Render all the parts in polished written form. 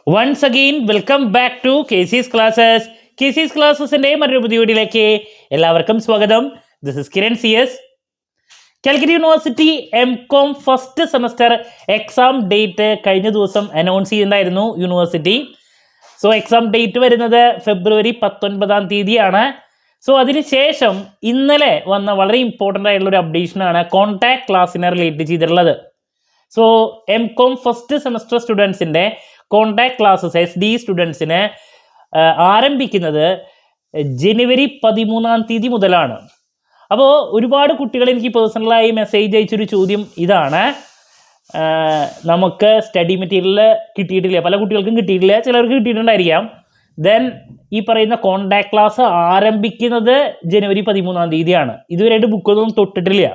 Once again, welcome back to KC's Classes. KC's Classesന്റെ മറ്റൊരു പുതിയ വീഡിയോയിലേക്ക് എല്ലാവർക്കും സ്വാഗതം. This is Kiran CS. Calicut university M.Com first semester exam date കഴിഞ്ഞ ദിവസം അനൗൺസ് ചെയ്യുന്നുണ്ടായിരുന്നു യൂണിവേഴ്സിറ്റി. സോ എക്സാം ഡേറ്റ് വരുന്നത് ഫെബ്രുവരി 19 സോ അതിനുശേഷം ഇന്നലെ വന്ന വളരെ ഇമ്പോർട്ടൻ്റ് ആയിട്ടുള്ള ഒരു അപ്ഡേഷനാണ് കോൺടാക്ട് ക്ലാസ്സിനെ റിലേറ്റ് ചെയ്തിട്ടുള്ളത്. സോ M.Com ഫസ്റ്റ് സെമസ്റ്റർ സ്റ്റുഡൻസിൻ്റെ കോൺടാക്ട് ക്ലാസ്സസ് SD സ്റ്റുഡൻസിന് ആരംഭിക്കുന്നത് ജനുവരി 13 മുതലാണ്. അപ്പോൾ ഒരുപാട് കുട്ടികൾ എനിക്ക് പേഴ്സണലായി മെസ്സേജ് അയച്ചൊരു ചോദ്യം ഇതാണ്, നമുക്ക് സ്റ്റഡി മെറ്റീരിയൽ കിട്ടിയിട്ടില്ല, പല കുട്ടികൾക്കും കിട്ടിയിട്ടില്ല, ചിലർക്ക് കിട്ടിയിട്ടുണ്ടായിരിക്കാം. ദെൻ ഈ പറയുന്ന കോൺടാക്ട് ക്ലാസ് ആരംഭിക്കുന്നത് ജനുവരി 13 ഇതുവരെയായിട്ട് ബുക്കൊന്നും തൊട്ടിട്ടില്ല.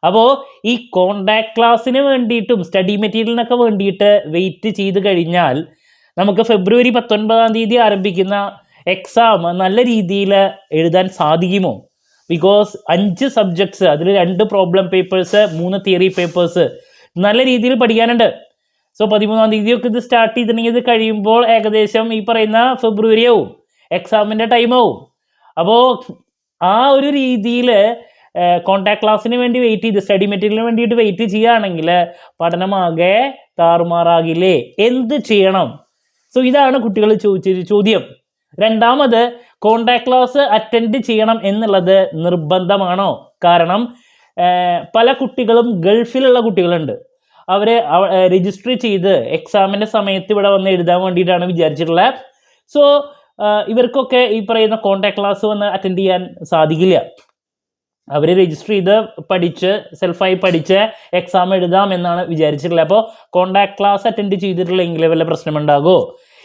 അപ്പോൾ ഈ കോൺടാക്ട് ക്ലാസ്സിന് വേണ്ടിയിട്ടും സ്റ്റഡി മെറ്റീരിയലിനൊക്കെ വേണ്ടിയിട്ട് വെയിറ്റ് ചെയ്ത് കഴിഞ്ഞാൽ നമുക്ക് ഫെബ്രുവരി 19 ആരംഭിക്കുന്ന എക്സാം നല്ല രീതിയിൽ എഴുതാൻ സാധിക്കുമോ? ബിക്കോസ് 5 സബ്ജക്ട്സ്, അതിൽ 2 പ്രോബ്ലം പേപ്പേഴ്സ്, 3 തിയറി പേപ്പേഴ്സ് നല്ല രീതിയിൽ പഠിക്കാനുണ്ട്. സോ 13 ഒക്കെ ഇത് സ്റ്റാർട്ട് ചെയ്തിട്ടുണ്ടെങ്കിൽ ഇത് കഴിയുമ്പോൾ ഏകദേശം ഈ പറയുന്ന ഫെബ്രുവരി ആവും, എക്സാമിൻ്റെ ടൈം ആവും. അപ്പോൾ ആ ഒരു രീതിയിൽ കോൺടാക്ട് ക്ലാസ്സിന് വേണ്ടി വെയിറ്റ് ചെയ്ത് സ്റ്റഡി മെറ്റീരിയലിന് വേണ്ടിയിട്ട് വെയിറ്റ് ചെയ്യുകയാണെങ്കിൽ പഠനമാകെ താറുമാറാകില്ലേ? എന്ത് ചെയ്യണം? സോ ഇതാണ് കുട്ടികൾ ചോദിച്ചൊരു ചോദ്യം. രണ്ടാമത്, കോൺടാക്ട് ക്ലാസ് അറ്റൻഡ് ചെയ്യണം എന്നുള്ളത് നിർബന്ധമാണോ? കാരണം പല കുട്ടികളും ഗൾഫിലുള്ള കുട്ടികളുണ്ട്, അവർ രജിസ്റ്റർ ചെയ്ത് എക്സാമിൻ്റെ സമയത്ത് ഇവിടെ വന്ന് എഴുതാൻ വേണ്ടിയിട്ടാണ് വിചാരിച്ചിട്ടുള്ളത്. സോ ഇവർക്കൊക്കെ ഈ പറയുന്ന കോൺടാക്ട് ക്ലാസ് വന്ന് അറ്റൻഡ് ചെയ്യാൻ സാധിക്കില്ല. അവർ രജിസ്റ്റർ ചെയ്ത് പഠിച്ച് സെൽഫായി പഠിച്ച് എക്സാം എഴുതാം എന്നാണ് വിചാരിച്ചിട്ടുള്ളത്. അപ്പോൾ കോൺടാക്ട് ക്ലാസ് അറ്റൻഡ് ചെയ്തിട്ടുള്ളെങ്കിൽ വല്ല പ്രശ്നമുണ്ടാകുമോ?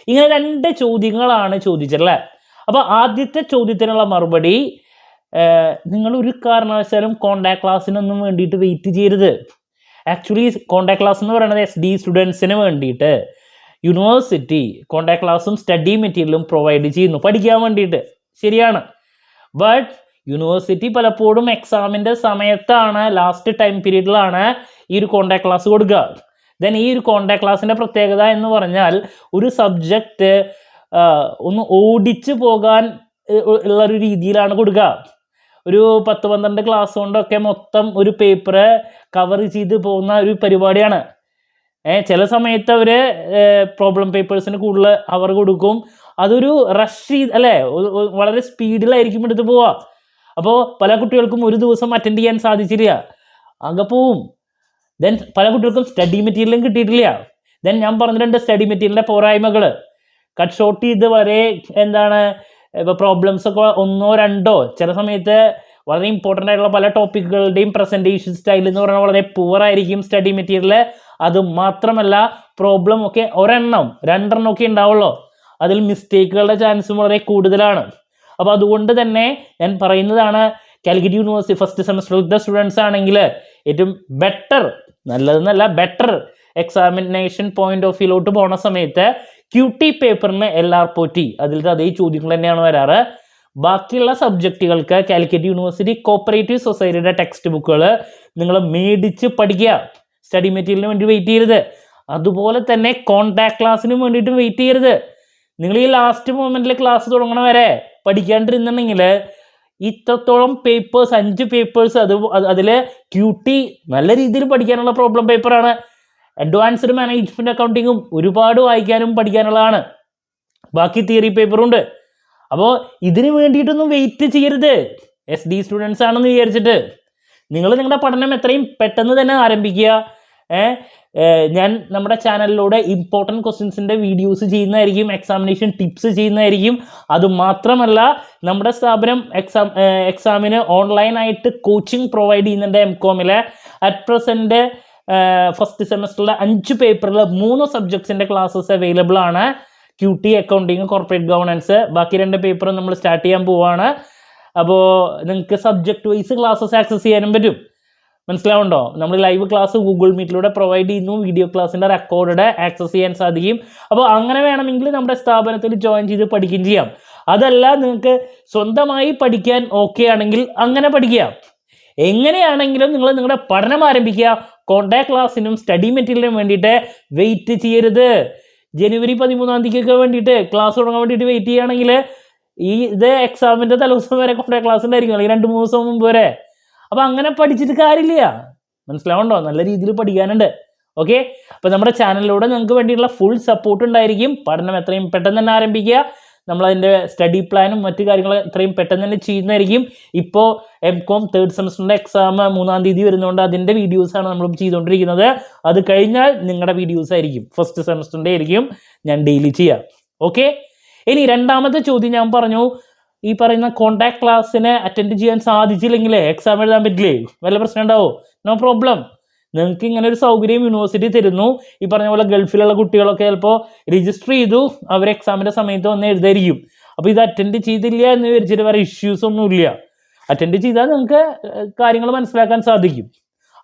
ഇങ്ങനെ 2 ചോദ്യങ്ങളാണ് ചോദിച്ചിട്ടുള്ളത്. അപ്പോൾ ആദ്യത്തെ ചോദ്യത്തിനുള്ള മറുപടി, നിങ്ങൾ ഒരു കാരണവശാലും കോൺടാക്ട് ക്ലാസ്സിനൊന്നും വേണ്ടിയിട്ട് വെയിറ്റ് ചെയ്യരുത്. ആക്ച്വലി കോൺടാക്ട് ക്ലാസ് എന്ന് പറയുന്നത് SD സ്റ്റുഡൻസിന് വേണ്ടിയിട്ട് യൂണിവേഴ്സിറ്റി കോൺടാക്ട് ക്ലാസ്സും സ്റ്റഡി മെറ്റീരിയലും പ്രൊവൈഡ് ചെയ്യുന്നു പഠിക്കാൻ വേണ്ടിയിട്ട്, ശരിയാണ്. ബട്ട് യൂണിവേഴ്സിറ്റി പലപ്പോഴും എക്സാമിൻ്റെ സമയത്താണ്, ലാസ്റ്റ് ടൈം പീരീഡിലാണ് ഈ ഒരു കോൺടാക്ട് ക്ലാസ് കൊടുക്കുക. ദെൻ ഈ ഒരു കോൺടാക്ട് ക്ലാസ്സിൻ്റെ പ്രത്യേകത എന്ന് പറഞ്ഞാൽ ഒരു സബ്ജക്റ്റ് ഒന്ന് ഓടിച്ച് പോകാൻ ഉള്ളൊരു രീതിയിലാണ് കൊടുക്കുക. ഒരു 10-12 ക്ലാസ് കൊണ്ടൊക്കെ മൊത്തം ഒരു പേപ്പർ കവർ ചെയ്ത് പോകുന്ന ഒരു പരിപാടിയാണ്. ചില സമയത്ത് അവർ പ്രോബ്ലം പേപ്പേഴ്സിന് കൂടുതൽ അവർ കൊടുക്കും. അതൊരു റഷ് അല്ലേ, വളരെ സ്പീഡിലായിരിക്കും എടുത്ത് പോവുക. അപ്പോൾ പല കുട്ടികൾക്കും ഒരു ദിവസം അറ്റൻഡ് ചെയ്യാൻ സാധിച്ചില്ല, ആകെ പോവും. ദെൻ പല കുട്ടികൾക്കും സ്റ്റഡി മെറ്റീരിയലും കിട്ടിയിട്ടില്ല. ദെൻ ഞാൻ പറഞ്ഞിട്ടുണ്ട് സ്റ്റഡി മെറ്റീരിയലിൻ്റെ പോരായ്മകൾ. കട്ട് ഷോർട്ട് ചെയ്ത് വളരെ ഇപ്പോൾ പ്രോബ്ലംസ് ഒക്കെ 1-2 ചില സമയത്ത് വളരെ ഇമ്പോർട്ടൻ്റ് ആയിട്ടുള്ള പല ടോപ്പിക്കുകളുടെയും പ്രസൻറ്റേഷൻ സ്റ്റൈൽ എന്ന് പറഞ്ഞാൽ വളരെ പുവറായിരിക്കും സ്റ്റഡി മെറ്റീരിയൽ. അത് മാത്രമല്ല പ്രോബ്ലം ഒക്കെ 1-2 ഒക്കെ ഉണ്ടാവുള്ളൂ, അതിൽ മിസ്റ്റേക്കുകളുടെ ചാൻസും വളരെ കൂടുതലാണ്. അപ്പോൾ അതുകൊണ്ട് തന്നെ ഞാൻ പറയുന്നതാണ്, കാലിക്കറ്റ് യൂണിവേഴ്സിറ്റി ഫസ്റ്റ് സെമസ്റ്ററിലത്തെ സ്റ്റുഡൻസ് ആണെങ്കിൽ ഏറ്റവും ബെറ്റർ, നല്ലതെന്നല്ല ബെറ്റർ എക്സാമിനേഷൻ പോയിന്റ് ഓഫ് വ്യൂലോട്ട് പോണ സമയത്ത് QT പേപ്പറിന് LR അതിലത്തെ അതേ ചോദ്യങ്ങൾ തന്നെയാണ് വരാറ്. ബാക്കിയുള്ള സബ്ജക്റ്റുകൾക്ക് കാലിക്കറ്റ് യൂണിവേഴ്സിറ്റി കോപ്പറേറ്റീവ് സൊസൈറ്റിയുടെ ടെക്സ്റ്റ് ബുക്കുകൾ നിങ്ങൾ മേടിച്ച് പഠിക്കുക. സ്റ്റഡി മെറ്റീരിയലിന് വേണ്ടി വെയിറ്റ് ചെയ്യരുത്. അതുപോലെ തന്നെ കോൺടാക്ട് ക്ലാസ്സിന് വേണ്ടിയിട്ട് വെയിറ്റ് ചെയ്യരുത്. നിങ്ങൾ ഈ ലാസ്റ്റ് മൊമെൻറ്റിൽ ക്ലാസ് തുടങ്ങണ വരെ പഠിക്കാണ്ടിരുന്നുണ്ടെങ്കിൽ ഇത്രത്തോളം പേപ്പേഴ്സ്, 5 പേപ്പേഴ്സ്, അതിൽ QT നല്ല രീതിയിൽ പഠിക്കാനുള്ള പ്രോബ്ലം പേപ്പറാണ്. അഡ്വാൻസ്ഡ് മാനേജ്മെൻറ്റ് അക്കൗണ്ടിങ്ങും ഒരുപാട് വായിക്കാനും പഠിക്കാനുള്ളതാണ്. ബാക്കി തിയറി പേപ്പറുണ്ട്. അപ്പോൾ ഇതിന് വേണ്ടിയിട്ടൊന്നും വെയിറ്റ് ചെയ്യരുത്. SD സ്റ്റുഡൻസ് ആണെന്ന് വിചാരിച്ചിട്ട് നിങ്ങൾ നിങ്ങളുടെ പഠനം എത്രയും പെട്ടെന്ന് തന്നെ ആരംഭിക്കുക. ഞാൻ നമ്മുടെ ചാനലിലൂടെ ഇമ്പോർട്ടൻറ്റ് ക്വസ്റ്റ്യൻസിൻ്റെ വീഡിയോസ് ചെയ്യുന്നതായിരിക്കും, എക്സാമിനേഷൻ ടിപ്സ് ചെയ്യുന്നതായിരിക്കും. അതുമാത്രമല്ല നമ്മുടെ സ്ഥാപനം എക്സാമിന് ഓൺലൈനായിട്ട് കോച്ചിങ് പ്രൊവൈഡ് ചെയ്യുന്നുണ്ട്. M.Com അറ്റ് പ്രസൻറ്റ് ഫസ്റ്റ് സെമസ്റ്ററിലെ 5 പേപ്പറിൽ 3 സബ്ജക്ട്സിൻ്റെ ക്ലാസ്സസ് അവൈലബിൾ ആണ്. QT, accounting, corporate governance. ബാക്കി 2 പേപ്പർ നമ്മൾ സ്റ്റാർട്ട് ചെയ്യാൻ പോവുകയാണ്. അപ്പോൾ നിങ്ങൾക്ക് സബ്ജക്റ്റ് വൈസ് ക്ലാസ്സസ് ആക്സസ് ചെയ്യാനും പറ്റും. മനസ്സിലാവുണ്ടോ? നമ്മൾ ലൈവ് ക്ലാസ് ഗൂഗിൾ മീറ്റിലൂടെ പ്രൊവൈഡ് ചെയ്യുന്നു, വീഡിയോ ക്ലാസ്സിൻ്റെ റെക്കോർഡ് ആക്സസ് ചെയ്യാൻ സാധിക്കും. അപ്പോൾ അങ്ങനെ വേണമെങ്കിൽ നമ്മുടെ സ്ഥാപനത്തിൽ ജോയിൻ ചെയ്ത് പഠിക്കുകയും ചെയ്യാം. അതല്ല നിങ്ങൾക്ക് സ്വന്തമായി പഠിക്കാൻ ഓക്കെ ആണെങ്കിൽ അങ്ങനെ പഠിക്കുക. എങ്ങനെയാണെങ്കിലും നിങ്ങൾ നിങ്ങളുടെ പഠനം ആരംഭിക്കുക. കോൺടാക്ട് ക്ലാസ്സിനും സ്റ്റഡി മെറ്റീരിയലിനും വേണ്ടിയിട്ട് വെയിറ്റ് ചെയ്യരുത്. ജനുവരി 13 വേണ്ടിയിട്ട് ക്ലാസ് തുടങ്ങാൻ വേണ്ടിയിട്ട് വെയിറ്റ് ചെയ്യുകയാണെങ്കിൽ ഇത് എക്സാമിൻ്റെ തലേദിവസം വരെ കൊണ്ടേ ക്ലാസ് ഉണ്ടായിരിക്കും, അല്ലെങ്കിൽ 2-3 ദിവസം മുമ്പ് വരെ. അപ്പോൾ അങ്ങനെ പഠിച്ചിട്ട് കാര്യമില്ല, മനസ്സിലാവുണ്ടോ? നല്ല രീതിയിൽ പഠിക്കാനുണ്ട്. ഓക്കെ, അപ്പോൾ നമ്മുടെ ചാനലിലൂടെ നിങ്ങൾക്ക് വേണ്ടിയിട്ടുള്ള ഫുൾ സപ്പോർട്ട് ഉണ്ടായിരിക്കും. പഠനം എത്രയും പെട്ടെന്ന് തന്നെ ആരംഭിക്കുക. നമ്മളതിൻ്റെ സ്റ്റഡി പ്ലാനും മറ്റു കാര്യങ്ങളും എത്രയും പെട്ടെന്ന് തന്നെ ചെയ്യുന്നതായിരിക്കും. ഇപ്പോൾ MCOM 3rd സെമസ്റ്ററിൻ്റെ എക്സാം 3-ാം തീയതി വരുന്നതുകൊണ്ട് അതിൻ്റെ വീഡിയോസാണ് നമ്മൾ ചെയ്തുകൊണ്ടിരിക്കുന്നത്. അത് കഴിഞ്ഞാൽ നിങ്ങളുടെ വീഡിയോസ് ആയിരിക്കും, 1st സെമസ്റ്ററിൻ്റെ ആയിരിക്കും ഞാൻ ഡെയിലി ചെയ്യാം. ഓക്കെ, ഇനി രണ്ടാമത്തെ ചോദ്യം ഞാൻ പറഞ്ഞു, ഈ പറയുന്ന കോണ്ടാക്ട് ക്ലാസ്സിനെ അറ്റൻഡ് ചെയ്യാൻ സാധിച്ചില്ലെങ്കിലേ എക്സാം എഴുതാൻ പറ്റില്ലേ? വല്ല പ്രശ്നം ഉണ്ടാവോ? No problem. നിങ്ങൾക്ക് ഇങ്ങനെ ഒരു സൗകര്യം യൂണിവേഴ്സിറ്റി തരുന്നു. ഈ പറഞ്ഞ പോലെ ഗൾഫിലുള്ള കുട്ടികളൊക്കെ ചിലപ്പോൾ രജിസ്റ്റർ ചെയ്തു, അവർ എക്സാമിൻ്റെ സമയത്ത് വന്ന് എഴുതായിരിക്കും. അപ്പോൾ ഇത് അറ്റൻഡ് ചെയ്തില്ല എന്ന് വിചാരിച്ചിട്ട് വേറെ ഇഷ്യൂസ് ഒന്നുമില്ല. അറ്റൻഡ് ചെയ്താൽ നിങ്ങൾക്ക് കാര്യങ്ങൾ മനസ്സിലാക്കാൻ സാധിക്കും.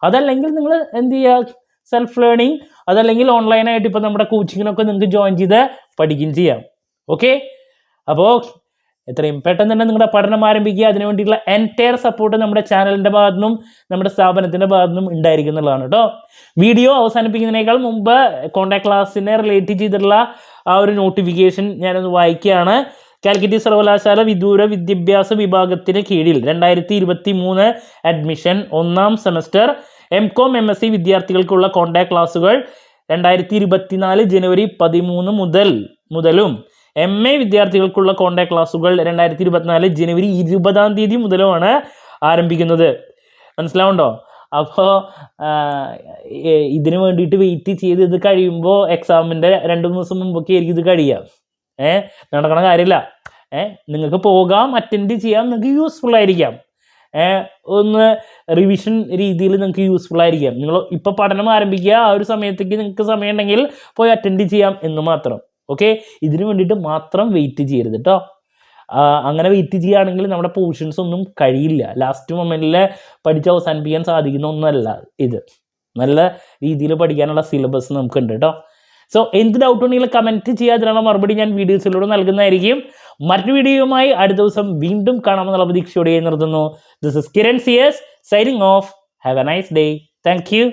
അതല്ലെങ്കിൽ നിങ്ങൾ എന്ത് ചെയ്യുക, സെൽഫ് ലേണിംഗ്, അതല്ലെങ്കിൽ ഓൺലൈനായിട്ട് ഇപ്പോൾ നമ്മുടെ കോച്ചിങ്ങിനൊക്കെ നിങ്ങൾക്ക് ജോയിൻ ചെയ്ത് പഠിക്കുകയും ചെയ്യാം. ഓക്കെ, അപ്പോൾ എത്രയും പെട്ടെന്ന് തന്നെ നിങ്ങളുടെ പഠനം ആരംഭിക്കുക. അതിനു വേണ്ടിയിട്ടുള്ള എൻറ്റയർ സപ്പോർട്ട് നമ്മുടെ ചാനലിൻ്റെ ഭാഗത്തു നിന്നും നമ്മുടെ സ്ഥാപനത്തിൻ്റെ ഭാഗത്തു നിന്നും ഉണ്ടായിരിക്കുന്നതാണ് കേട്ടോ. വീഡിയോ അവസാനിപ്പിക്കുന്നതിനേക്കാൾ മുമ്പ് കോണ്ടാക്ട് ക്ലാസ്സിനെ റിലേറ്റ് ചെയ്തിട്ടുള്ള ആ ഒരു നോട്ടിഫിക്കേഷൻ ഞാനൊന്ന് വായിക്കുകയാണ്. കാലിക്കറ്റ് സർവകലാശാല വിദൂര വിദ്യാഭ്യാസ വിഭാഗത്തിന് കീഴിൽ 2023 അഡ്മിഷൻ 1-ാം സെമസ്റ്റർ MCOM MSc വിദ്യാർത്ഥികൾക്കുള്ള കോണ്ടാക്ട് ക്ലാസ്സുകൾ 2024 ജനുവരി 13 മുതലും MA വിദ്യാർത്ഥികൾക്കുള്ള കോണ്ടാക്ട് ക്ലാസ്സുകൾ 2024 ജനുവരി 20-ാം തീയതി മുതലുമാണ് ആരംഭിക്കുന്നത്. മനസ്സിലാവുണ്ടോ? അപ്പോൾ ഇതിന് വേണ്ടിയിട്ട് വെയിറ്റ് ചെയ്ത് ഇത് കഴിയുമ്പോൾ എക്സാമിൻ്റെ 2-3 ദിവസം മുമ്പൊക്കെ ആയിരിക്കും ഇത് കഴിയുക. നടക്കണ കാര്യമില്ല. നിങ്ങൾക്ക് പോകാം, അറ്റൻഡ് ചെയ്യാം, നിങ്ങൾക്ക് യൂസ്ഫുൾ ആയിരിക്കാം. ഒന്ന് റിവിഷൻ രീതിയിൽ നിങ്ങൾക്ക് യൂസ്ഫുൾ ആയിരിക്കാം. നിങ്ങൾ ഇപ്പോൾ പഠനം ആരംഭിക്കുക, ആ ഒരു സമയത്തേക്ക് നിങ്ങൾക്ക് സമയം ഉണ്ടെങ്കിൽ പോയി അറ്റൻഡ് ചെയ്യാം എന്ന് മാത്രം. ഓക്കെ, ഇതിന് വേണ്ടിയിട്ട് മാത്രം വെയിറ്റ് ചെയ്യരുത് കേട്ടോ. അങ്ങനെ വെയിറ്റ് ചെയ്യുകയാണെങ്കിൽ നമ്മുടെ പോർഷൻസ് ഒന്നും കഴിയില്ല. ലാസ്റ്റ് മൊമെൻറ്റിൽ പഠിച്ച് അവസാനിപ്പിക്കാൻ സാധിക്കുന്ന ഒന്നുമല്ല ഇത്. നല്ല രീതിയിൽ പഠിക്കാനുള്ള സിലബസ് നമുക്കുണ്ട് കേട്ടോ. സോ എന്ത് ഡൗട്ട് ഉണ്ടെങ്കിൽ കമൻറ്റ് ചെയ്യുക, അതിനുള്ള മറുപടി ഞാൻ വീഡിയോസിലൂടെ നൽകുന്നതായിരിക്കും. മറ്റൊരു വീഡിയോയുമായി അടുത്ത ദിവസം വീണ്ടും കാണാമെന്നുള്ള പ്രതീക്ഷയോടെ നിർത്തുന്നു. This is Kiran CS signing off. Have a nice day. Thank U.